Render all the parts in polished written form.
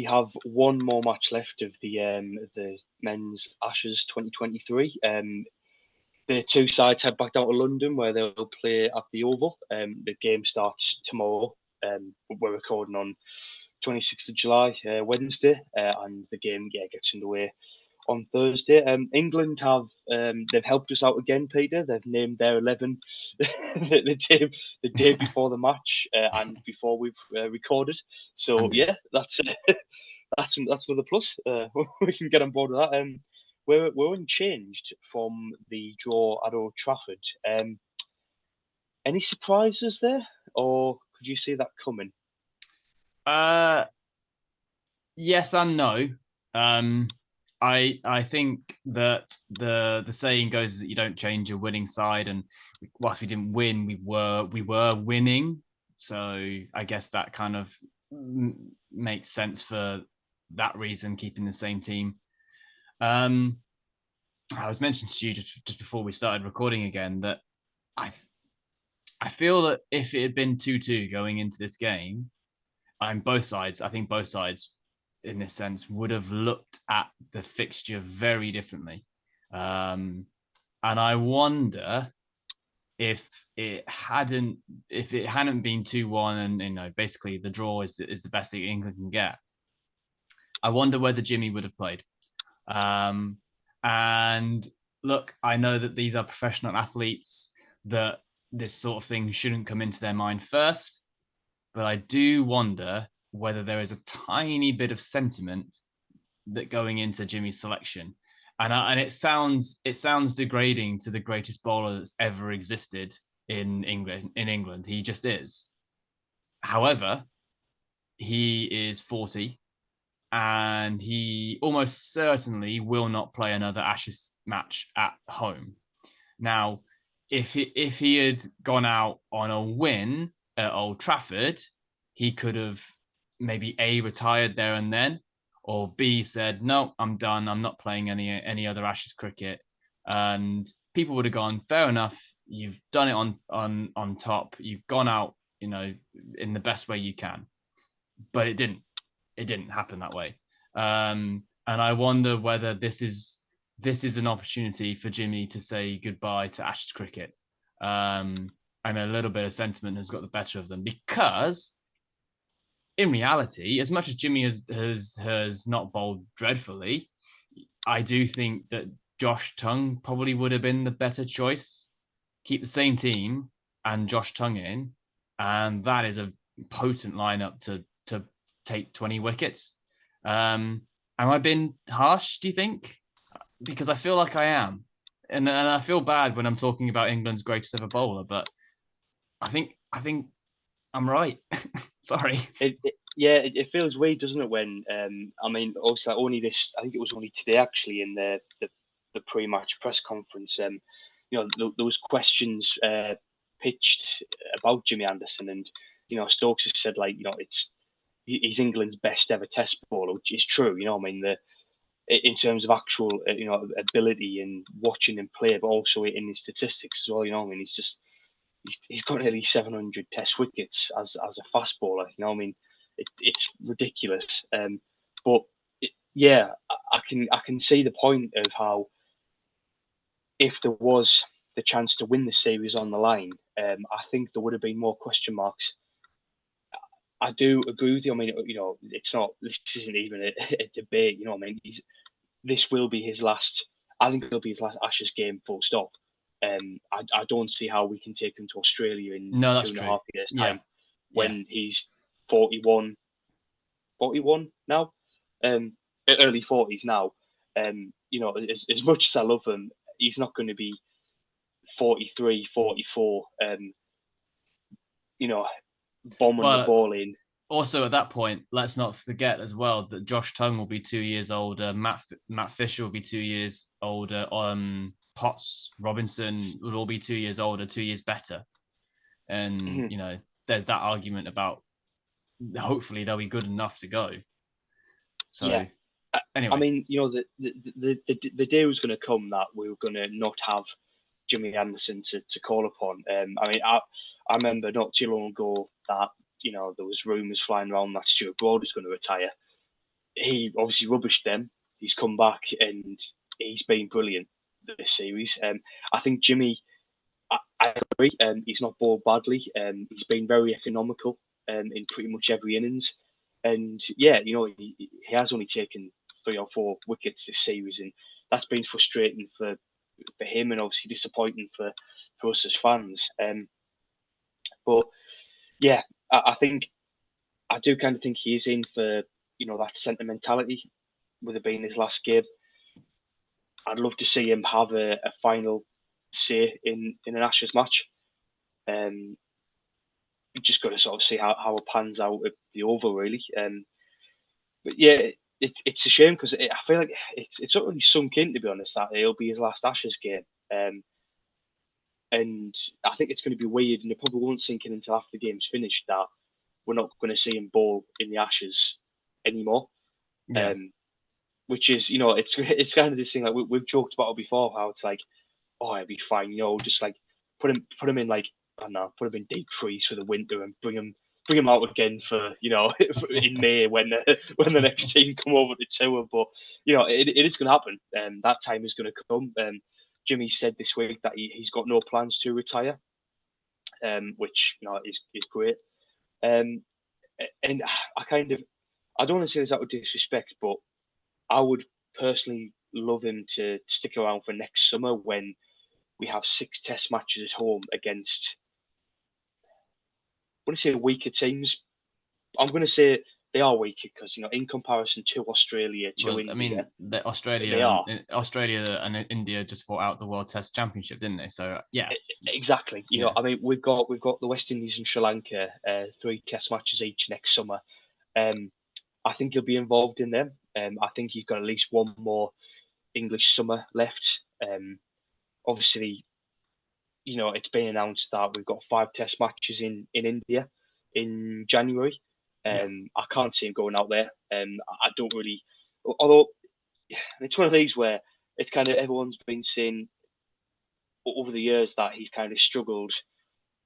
have one more match left of the men's Ashes 2023. The two sides head back down to London where they'll play at the Oval. The game starts tomorrow. We're recording on 26th of July, Wednesday, and the game gets underway on Thursday. England they've helped us out again, Peter. They've named their 11 the day before the match and before we've recorded. So Handy. yeah, that's another plus. We can get on board with that. We're unchanged from the draw at Old Trafford. Any surprises there, or could you see that coming? Uh, yes and no. I think that the saying goes that you don't change a winning side, and whilst we didn't win, we were winning. So I guess that kind of makes sense for that reason, keeping the same team. Um, I was mentioning to you just before we started recording again that I I feel that if it had been 2-2 going into this game, and both sides, I think both sides in this sense would have looked at the fixture very differently. Um, and I wonder if it hadn't been 2-1 and basically the draw is the best that England can get. I wonder whether Jimmy would have played. Um, and look, I know that these are professional athletes, that this sort of thing shouldn't come into their mind first, but I do wonder whether there is a tiny bit of sentiment that going into Jimmy's selection. And it sounds degrading to the greatest bowler that's ever existed in England. In England, he just is. However, he is 40, and he almost certainly will not play another Ashes match at home. Now, if he had gone out on a win at Old Trafford, he could have maybe A, retired there and then, or B, said, no, I'm done. I'm not playing any other Ashes cricket. And people would have gone, fair enough. You've done it on top. You've gone out, in the best way you can. But it didn't. It didn't happen that way. And I wonder whether this is an opportunity for Jimmy to say goodbye to Ashes cricket. And a little bit of sentiment has got the better of them, because in reality, as much as Jimmy has not bowled dreadfully, I do think that Josh Tongue probably would have been the better choice. Keep the same team and Josh Tongue in, and that is a potent lineup to take 20 wickets. Am I being harsh, do you think? Because I feel like I am. And I feel bad when I'm talking about England's greatest ever bowler, but I think I'm right. Sorry. It feels weird, doesn't it? When I mean, obviously, only this. I think it was only today, actually, in the pre-match press conference. There was questions pitched about Jimmy Anderson, and Stokes has said, like, he's England's best ever Test bowler, which is true. I mean, in terms of actual ability and watching him play, but also in his statistics as well. I mean, he's got nearly 700 Test wickets as a fast bowler. I mean, it's ridiculous. But yeah, I can see the point of how, if there was the chance to win the series on the line, I think there would have been more question marks. I do agree with you. I mean, it's not. This isn't even a debate. I mean, this will be his last. I think it'll be his last Ashes game, full stop. I don't see how we can take him to Australia in No, two that's and a true. half years' Yeah. time Yeah. when he's 41 now, early 40s now. As much as I love him, he's not going to be 43, 44, you know, bombing the Well, ball in. also at that point, let's not forget as well that Josh Tongue will be 2 years older. Matt Fisher will be 2 years older. Potts, Robinson will all be 2 years older, 2 years better. And Mhm. there's that argument about hopefully they'll be good enough to go. Yeah. So I anyway, mean, the day was going to come that we were going to not have Jimmy Anderson to call upon. I mean, I remember not too long ago that there was rumours flying around that Stuart Broad was going to retire. he obviously rubbished them. He's come back and he's been brilliant this series. I think Jimmy, I agree. He's not bowled badly. He's been very economical in pretty much every innings. And yeah, he has only taken 3 or 4 wickets this series, and that's been frustrating for him, and obviously disappointing for us as fans. But yeah, I think I do kind of think he is in for that sentimentality with it being his last game. I'd love to see him have a final say in an Ashes match. Um, you just got to sort of see how it pans out at the over, really. But yeah, it's a shame because I feel like it's not really sunk in, to be honest, that it'll be his last Ashes game. Um, and I think it's going to be weird, and it probably won't sink in until after the game's finished that we're not going to see him bowl in the Ashes anymore. Yeah. Um, which is, it's kind of this thing like we've joked about it before, how it's like, oh, it'd be fine, just like put him in like I don't know, put him in deep freeze for the winter and bring him out again for in May when when the next team come over to tour. But it is going to happen, and that time is going to come. Jimmy said this week that he's got no plans to retire, which is great. Um, and I don't want to say this out of disrespect, but I would personally love him to stick around for next summer when we have 6 Test matches at home against, I want to say weaker teams. I'm going to say they are weaker because in comparison to Australia, to Well, I India, mean, the they are. Australia and India just fought out the World Test Championship, didn't they? So yeah, Exactly. yeah, I mean, we've got the West Indies and Sri Lanka, 3 Test matches each next summer. Um, I think he'll be involved in them. I think he's got at least one more English summer left. Obviously, it's been announced that we've got 5 Test matches in India in January. yeah. I can't see him going out there. I don't really, although it's one of these where it's kind of everyone's been saying over the years that he's kind of struggled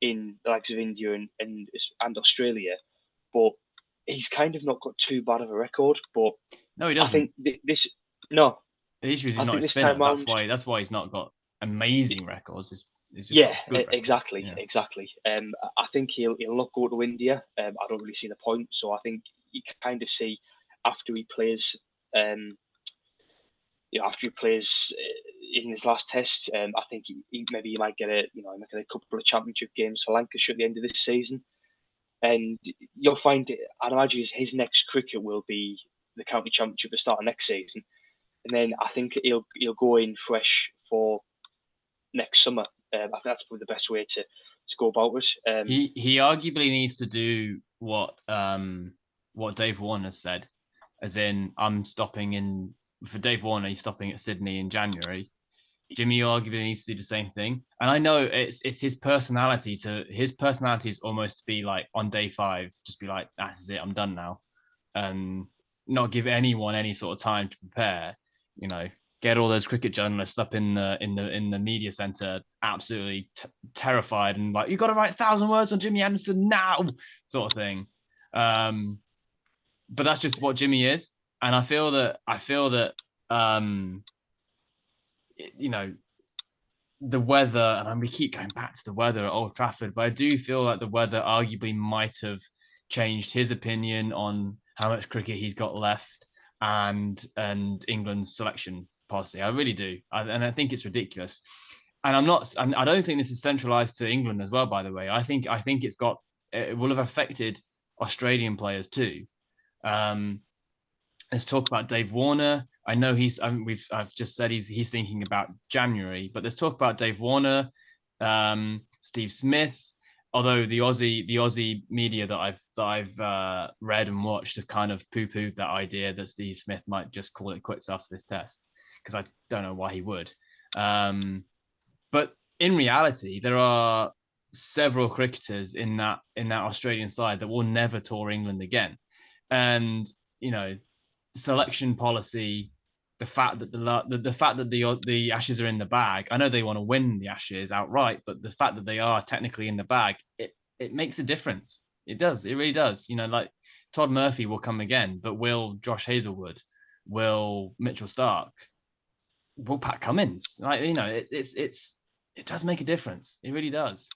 in the likes of India and Australia, but he's kind of not got too bad of a record. But No, he I doesn't. think this, no, The issue is he's I not think his this time spinner. That's round, why. That's why he's not got amazing records. He's just yeah, got good records. exactly, Yeah. exactly. I think he'll not go to India. I don't really see the point. So I think you kind of see after he plays, um, after he plays in his last Test, I think maybe he might get he might get a couple of championship games for Lancashire at the end of this season, and you'll find I'd imagine his next cricket will be the county championship at the start of next season, and then I think he'll go in fresh for next summer. I think that's probably the best way to go about it. He arguably needs to do what Dave Warner said, as in I'm stopping in for Dave Warner. He's stopping at Sydney in January. Jimmy arguably needs to do the same thing. And I know it's his personality is almost to be like on day 5, just be like, that's it, I'm done now. And not give anyone any sort of time to prepare, you know, get all those cricket journalists up in the media center absolutely terrified and like, you got to write 1,000 words on Jimmy Anderson now, sort of thing. But that's just what Jimmy is. And I feel that um you know, the weather, and we keep going back to the weather at Old Trafford, but I do feel like the weather arguably might have changed his opinion on how much cricket he's got left and England's selection policy. I really do, and I think it's ridiculous. And I don't think this is centralized to England as well. By the way, I think it will have affected Australian players too. Um, let's talk about Dave Warner. I know I've just said he's thinking about January, but let's talk about Dave Warner, Steve Smith. Although the Aussie media that I've read and watched have kind of poo-pooed that idea that Steve Smith might just call it quits after this test, because I don't know why he would. But in reality, there are several cricketers in that Australian side that will never tour England again, and you know, selection policy, the fact that the fact that the Ashes are in the bag. I know they want to win the Ashes outright, but the fact that they are technically in the bag, it makes a difference. It does. It really does. You know, like Todd Murphy will come again, but will Josh Hazelwood, will Mitchell Stark, will Pat Cummins? Like, it does make a difference. It really does.